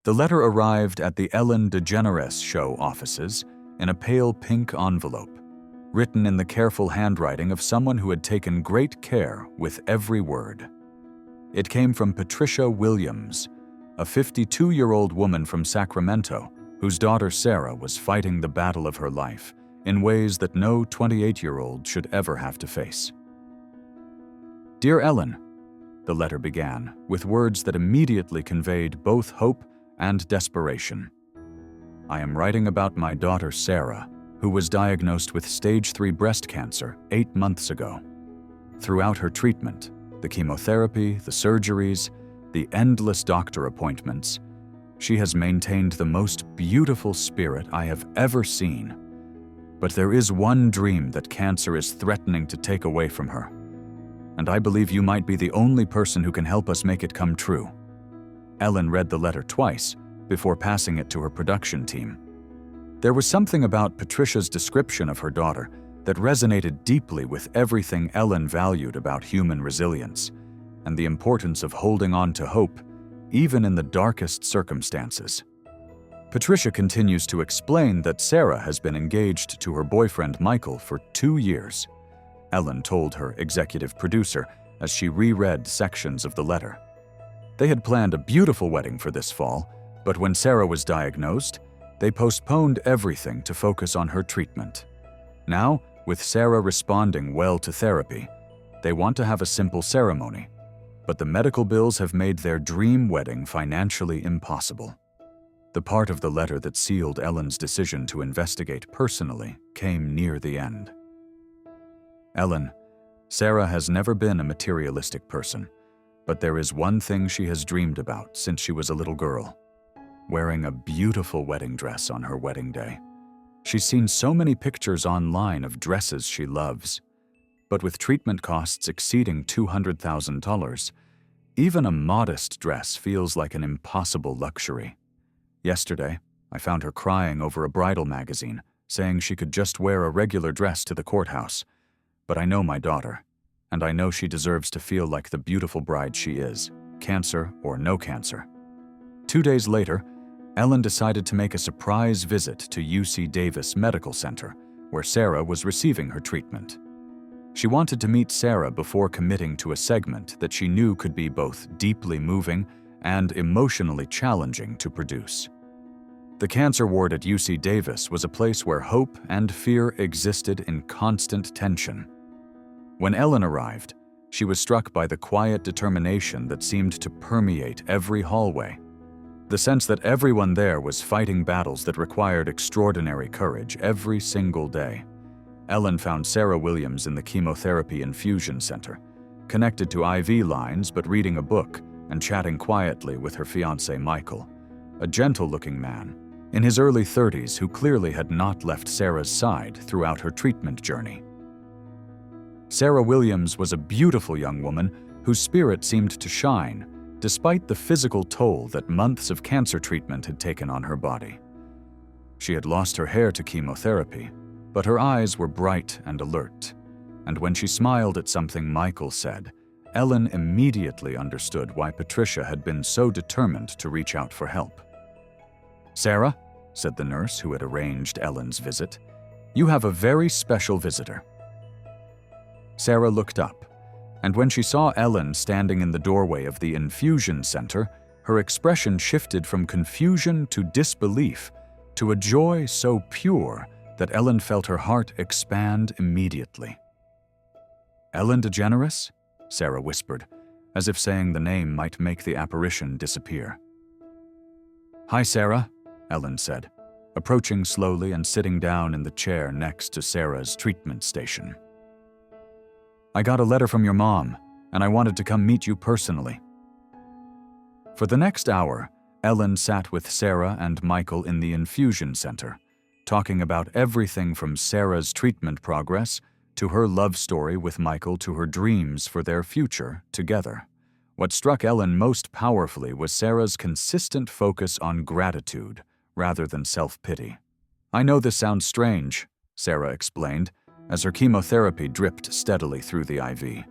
The letter arrived at the Ellen DeGeneres show offices in a pale pink envelope, written in the careful handwriting of someone who had taken great care with every word. It came from Patricia Williams, a 52-year-old woman from Sacramento whose daughter Sarah was fighting the battle of her life in ways that no 28-year-old should ever have to face. "Dear Ellen," the letter began, with words that immediately conveyed both hope and desperation. "I am writing about my daughter Sarah, who was diagnosed with stage 3 breast cancer 8 months ago. Throughout her treatment, the chemotherapy, the surgeries, the endless doctor appointments, she has maintained the most beautiful spirit I have ever seen. But there is one dream that cancer is threatening to take away from her, and I believe you might be the only person who can help us make it come true." Ellen read the letter twice before passing it to her production team. There was something about Patricia's description of her daughter that resonated deeply with everything Ellen valued about human resilience and the importance of holding on to hope, even in the darkest circumstances. Patricia continues to explain that Sarah has been engaged to her boyfriend Michael for 2 years, Ellen told her executive producer as she reread sections of the letter. They had planned a beautiful wedding for this fall, but when Sarah was diagnosed, they postponed everything to focus on her treatment. Now, with Sarah responding well to therapy, they want to have a simple ceremony, but the medical bills have made their dream wedding financially impossible. The part of the letter that sealed Ellen's decision to investigate personally came near the end. "Ellen, Sarah has never been a materialistic person, but there is one thing she has dreamed about since she was a little girl: wearing a beautiful wedding dress on her wedding day. She's seen so many pictures online of dresses she loves, but with treatment costs exceeding $200,000, even a modest dress feels like an impossible luxury. Yesterday, I found her crying over a bridal magazine, saying she could just wear a regular dress to the courthouse. But I know my daughter, and I know she deserves to feel like the beautiful bride she is, cancer or no cancer." 2 days later, Ellen decided to make a surprise visit to UC Davis Medical Center, where Sarah was receiving her treatment. She wanted to meet Sarah before committing to a segment that she knew could be both deeply moving and emotionally challenging to produce. The cancer ward at UC Davis was a place where hope and fear existed in constant tension. When Ellen arrived, she was struck by the quiet determination that seemed to permeate every hallway. The sense that everyone there was fighting battles that required extraordinary courage every single day. Ellen found Sarah Williams in the chemotherapy infusion center, connected to IV lines but reading a book and chatting quietly with her fiancé Michael, a gentle-looking man in his early 30s who clearly had not left Sarah's side throughout her treatment journey. Sarah Williams was a beautiful young woman whose spirit seemed to shine despite the physical toll that months of cancer treatment had taken on her body. She had lost her hair to chemotherapy, but her eyes were bright and alert, and when she smiled at something Michael said, Ellen immediately understood why Patricia had been so determined to reach out for help. "Sarah," said the nurse who had arranged Ellen's visit, "you have a very special visitor." Sarah looked up, and when she saw Ellen standing in the doorway of the infusion center, her expression shifted from confusion to disbelief to a joy so pure that Ellen felt her heart expand immediately. "Ellen DeGeneres?" Sarah whispered, as if saying the name might make the apparition disappear. "Hi, Sarah," Ellen said, approaching slowly and sitting down in the chair next to Sarah's treatment station. "I got a letter from your mom, and I wanted to come meet you personally." For the next hour, Ellen sat with Sarah and Michael in the infusion center, talking about everything from Sarah's treatment progress to her love story with Michael to her dreams for their future together. What struck Ellen most powerfully was Sarah's consistent focus on gratitude rather than self-pity. "I know this sounds strange," Sarah explained, as her chemotherapy dripped steadily through the IV.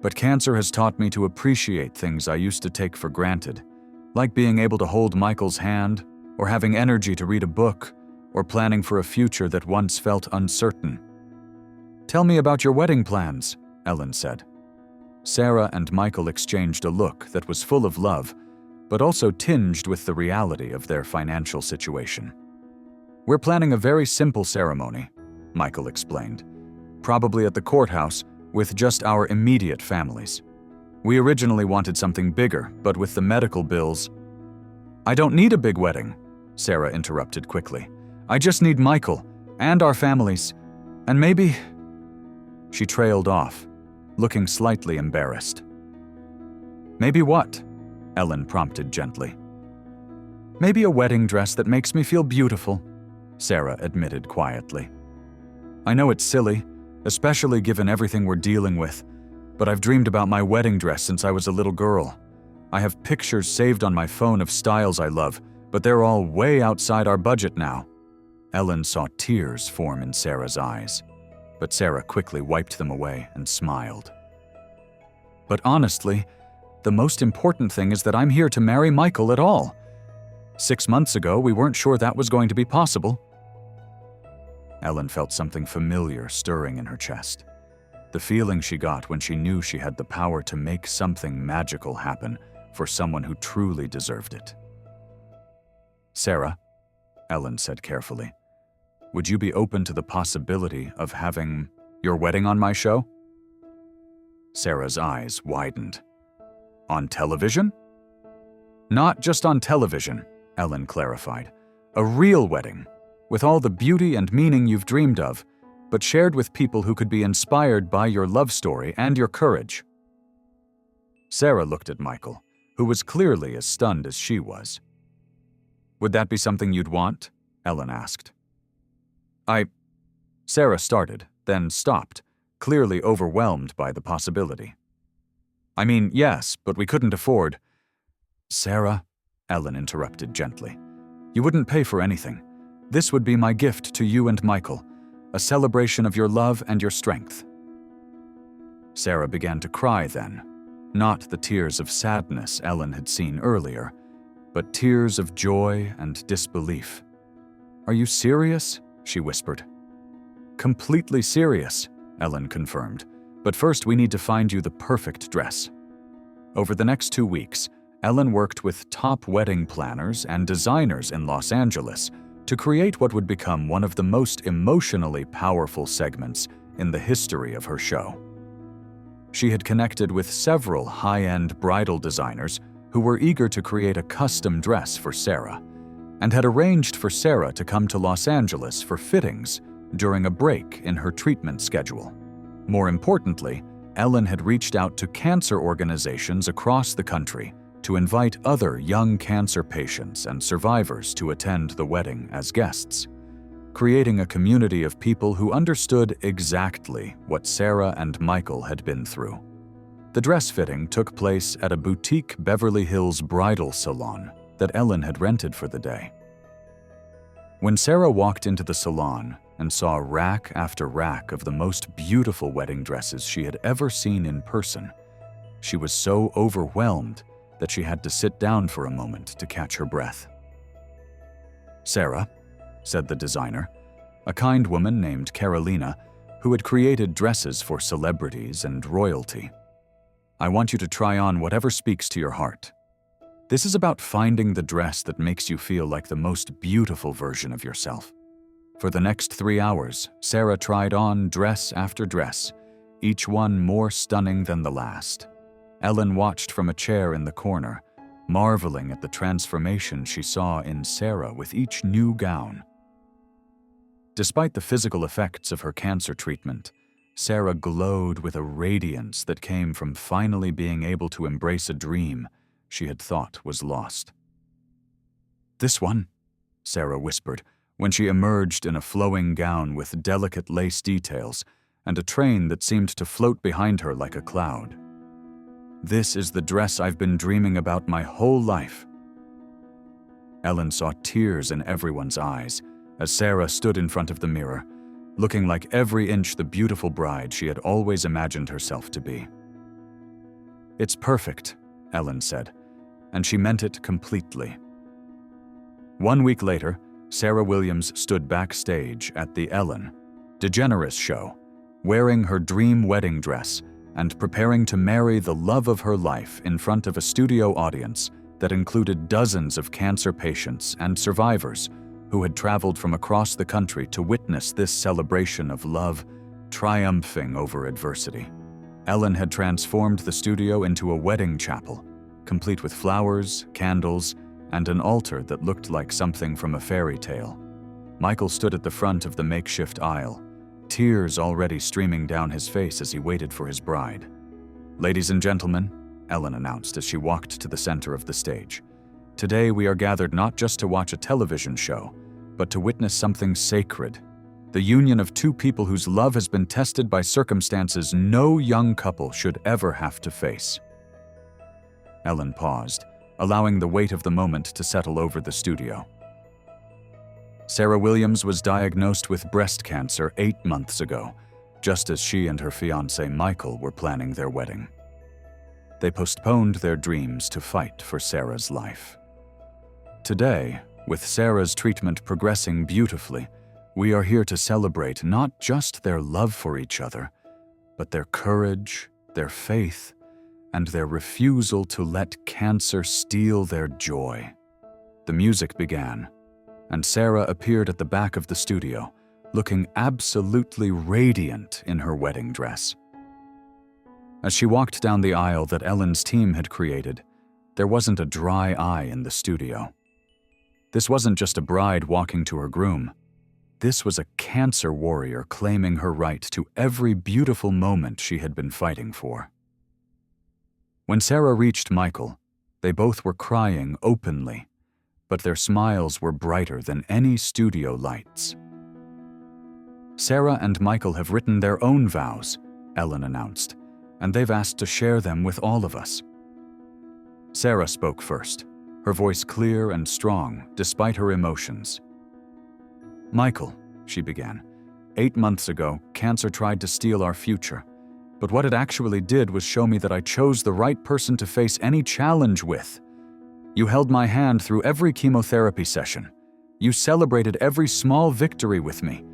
"But cancer has taught me to appreciate things I used to take for granted. like being able to hold Michael's hand, or having energy to read a book, or planning for a future that once felt uncertain. "Tell me about your wedding plans," Ellen said. Sarah and Michael exchanged a look that was full of love, but also tinged with the reality of their financial situation. "We're planning a very simple ceremony," Michael explained. "Probably at the courthouse, with just our immediate families. We originally wanted something bigger, but with the medical bills—" "I don't need a big wedding," Sarah interrupted quickly. "I just need Michael, and our families, and maybe—" She trailed off, looking slightly embarrassed. "Maybe what?" Ellen prompted gently. "Maybe a wedding dress that makes me feel beautiful," Sarah admitted quietly. "I know it's silly, especially given everything we're dealing with, but I've dreamed about my wedding dress since I was a little girl. I have pictures saved on my phone of styles I love, but they're all way outside our budget now." Ellen saw tears form in Sarah's eyes, but Sarah quickly wiped them away and smiled. "But honestly, the most important thing is that I'm here to marry Michael at all. 6 months ago, we weren't sure that was going to be possible." Ellen felt something familiar stirring in her chest. The feeling she got when she knew she had the power to make something magical happen for someone who truly deserved it. "Sarah," Ellen said carefully, "would you be open to the possibility of having your wedding on my show?" Sarah's eyes widened. "On television?" "Not just on television," Ellen clarified. "A real wedding, with all the beauty and meaning you've dreamed of, but shared with people who could be inspired by your love story and your courage." Sarah looked at Michael, who was clearly as stunned as she was. "Would that be something you'd want?" Ellen asked. Sarah started, then stopped, clearly overwhelmed by the possibility. "I mean, yes, but we couldn't afford—" "Sarah," Ellen interrupted gently, "you wouldn't pay for anything. This would be my gift to you and Michael, a celebration of your love and your strength." Sarah began to cry then, not the tears of sadness Ellen had seen earlier, but tears of joy and disbelief. "Are you serious?" she whispered. "Completely serious," Ellen confirmed. "But first we need to find you the perfect dress." Over the next 2 weeks, Ellen worked with top wedding planners and designers in Los Angeles to create what would become one of the most emotionally powerful segments in the history of her show. She had connected with several high-end bridal designers who were eager to create a custom dress for Sarah, and had arranged for Sarah to come to Los Angeles for fittings during a break in her treatment schedule. More importantly, Ellen had reached out to cancer organizations across the country to invite other young cancer patients and survivors to attend the wedding as guests, creating a community of people who understood exactly what Sarah and Michael had been through. The dress fitting took place at a boutique Beverly Hills bridal salon that Ellen had rented for the day. When Sarah walked into the salon and saw rack after rack of the most beautiful wedding dresses she had ever seen in person, she was so overwhelmed that she had to sit down for a moment to catch her breath. "Sarah," said the designer, a kind woman named Carolina who had created dresses for celebrities and royalty, "I want you to try on whatever speaks to your heart. This is about finding the dress that makes you feel like the most beautiful version of yourself." For the next 3 hours, Sarah tried on dress after dress, each one more stunning than the last. Ellen watched from a chair in the corner, marveling at the transformation she saw in Sarah with each new gown. Despite the physical effects of her cancer treatment, Sarah glowed with a radiance that came from finally being able to embrace a dream she had thought was lost. "This one," Sarah whispered, when she emerged in a flowing gown with delicate lace details and a train that seemed to float behind her like a cloud. "This is the dress I've been dreaming about my whole life." Ellen saw tears in everyone's eyes as Sarah stood in front of the mirror, looking like every inch the beautiful bride she had always imagined herself to be. "It's perfect," Ellen said. and she meant it completely. 1 week later, Sarah Williams stood backstage at the Ellen DeGeneres show, wearing her dream wedding dress and preparing to marry the love of her life in front of a studio audience that included dozens of cancer patients and survivors who had traveled from across the country to witness this celebration of love triumphing over adversity. Ellen had transformed the studio into a wedding chapel, complete with flowers, candles, and an altar that looked like something from a fairy tale. Michael stood at the front of the makeshift aisle, tears already streaming down his face as he waited for his bride. "Ladies and gentlemen," Ellen announced as she walked to the center of the stage, "today we are gathered not just to watch a television show, but to witness something sacred, the union of two people whose love has been tested by circumstances no young couple should ever have to face." Ellen paused, allowing the weight of the moment to settle over the studio. Sarah Williams was diagnosed with breast cancer 8 months ago, just as she and her fiancé Michael were planning their wedding. They postponed their dreams to fight for Sarah's life. Today, with Sarah's treatment progressing beautifully, we are here to celebrate not just their love for each other, but their courage, their faith, and their refusal to let cancer steal their joy. The music began, and Sarah appeared at the back of the studio, looking absolutely radiant in her wedding dress. As she walked down the aisle that Ellen's team had created, there wasn't a dry eye in the studio. This wasn't just a bride walking to her groom. This was a cancer warrior claiming her right to every beautiful moment she had been fighting for. When Sarah reached Michael, they both were crying openly, but their smiles were brighter than any studio lights. "Sarah and Michael have written their own vows," Ellen announced, "and they've asked to share them with all of us." Sarah spoke first, her voice clear and strong despite her emotions. "Michael," she began, "8 months ago, cancer tried to steal our future. But what it actually did was show me that I chose the right person to face any challenge with. You held my hand through every chemotherapy session. You celebrated every small victory with me.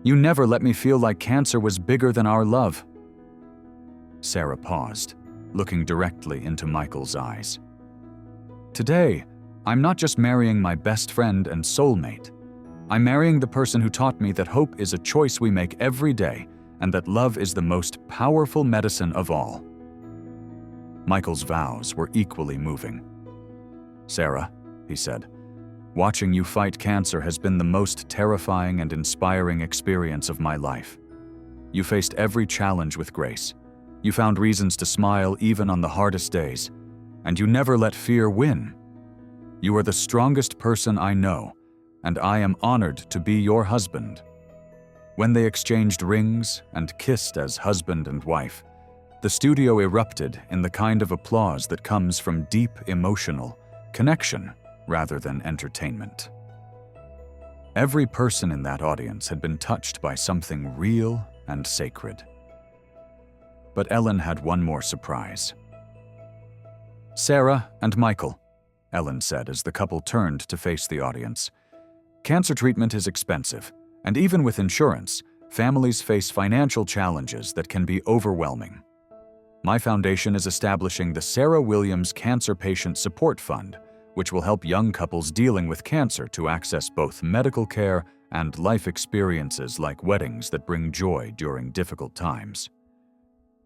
You never let me feel like cancer was bigger than our love." Sarah paused, looking directly into Michael's eyes. "Today, I'm not just marrying my best friend and soulmate. I'm marrying the person who taught me that hope is a choice we make every day, and that love is the most powerful medicine of all." Michael's vows were equally moving. "Sarah," he said, "watching you fight cancer has been the most terrifying and inspiring experience of my life. You faced every challenge with grace. You found reasons to smile even on the hardest days, and you never let fear win. You are the strongest person I know, and I am honored to be your husband." When they exchanged rings and kissed as husband and wife, the studio erupted in the kind of applause that comes from deep emotional connection rather than entertainment. Every person in that audience had been touched by something real and sacred. But Ellen had one more surprise. "Sarah and Michael," Ellen said as the couple turned to face the audience, "cancer treatment is expensive, and even with insurance, families face financial challenges that can be overwhelming. My foundation is establishing the Sarah Williams Cancer Patient Support Fund, which will help young couples dealing with cancer to access both medical care and life experiences like weddings that bring joy during difficult times."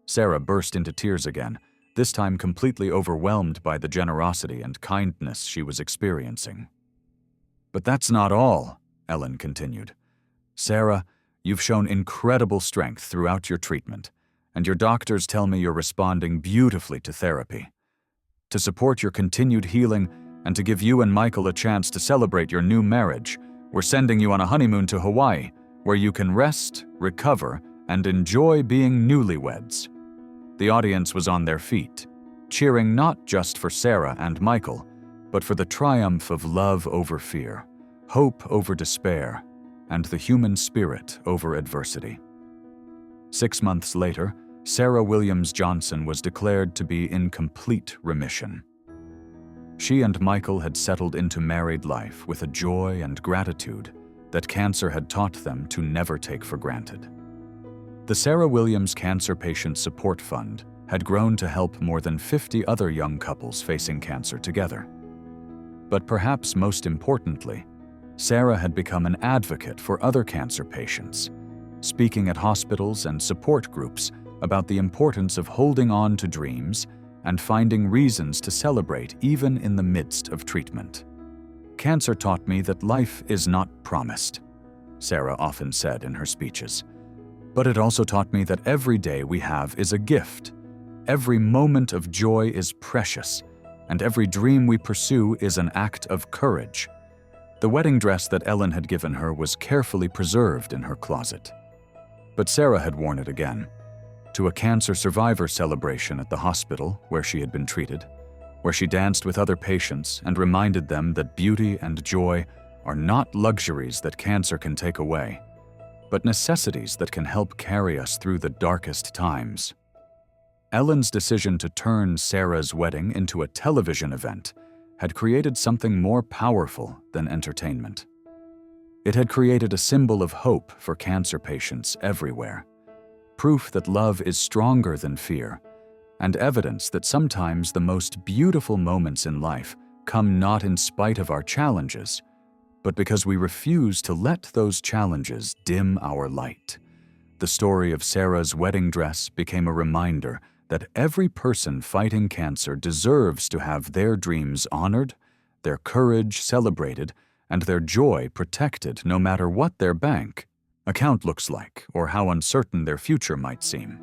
Sarah burst into tears again, this time completely overwhelmed by the generosity and kindness she was experiencing. "But that's not all," Ellen continued. "Sarah, you've shown incredible strength throughout your treatment, and your doctors tell me you're responding beautifully to therapy. To support your continued healing and to give you and Michael a chance to celebrate your new marriage, we're sending you on a honeymoon to Hawaii, where you can rest, recover, and enjoy being newlyweds." The audience was on their feet, cheering not just for Sarah and Michael, but for the triumph of love over fear, hope over despair, and the human spirit over adversity. 6 months later, Sarah Williams Johnson was declared to be in complete remission. She and Michael had settled into married life with a joy and gratitude that cancer had taught them to never take for granted. The Sarah Williams Cancer Patient Support Fund had grown to help more than 50 other young couples facing cancer together. But perhaps most importantly, Sarah had become an advocate for other cancer patients, speaking at hospitals and support groups about the importance of holding on to dreams and finding reasons to celebrate even in the midst of treatment. "Cancer taught me that life is not promised," Sarah often said in her speeches. "But it also taught me that every day we have is a gift. Every moment of joy is precious, and every dream we pursue is an act of courage." The wedding dress that Ellen had given her was carefully preserved in her closet. But Sarah had worn it again, to a cancer survivor celebration at the hospital where she had been treated, where she danced with other patients and reminded them that beauty and joy are not luxuries that cancer can take away, but necessities that can help carry us through the darkest times. Ellen's decision to turn Sarah's wedding into a television event had created something more powerful than entertainment. It had created a symbol of hope for cancer patients everywhere, proof that love is stronger than fear, and evidence that sometimes the most beautiful moments in life come not in spite of our challenges, but because we refuse to let those challenges dim our light. The story of Sarah's wedding dress became a reminder that every person fighting cancer deserves to have their dreams honored, their courage celebrated, and their joy protected no matter what their bank account looks like or how uncertain their future might seem.